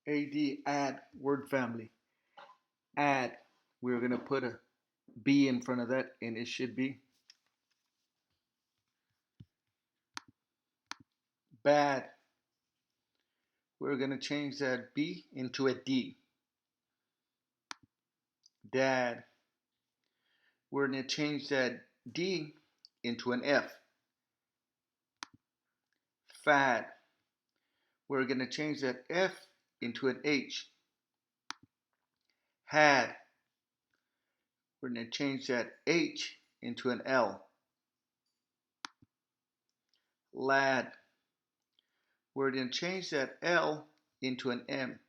AD, add, word family. Add, we're going to put a B in front of that, and it should be bad. We're going to change that B into a D. Dad. We're going to change that D into an F. Fat. We're going to change that F into an H. Had. We're going to change that H into an L. Lad. We're going to change that L into an M.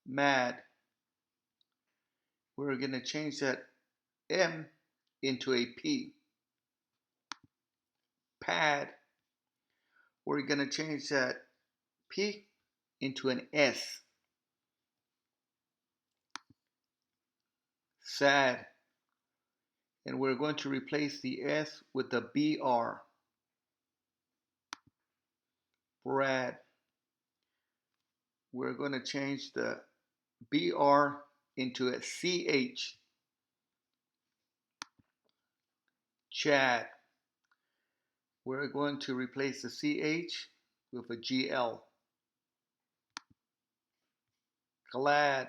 Mad. We're going to change that M into a P. Pad. We're going to change that P into an S. Sad. And we're going to replace the S with the BR. Brad. We're going to change the BR into a CH. Chad. We're going to replace the CH with a GL. Glad.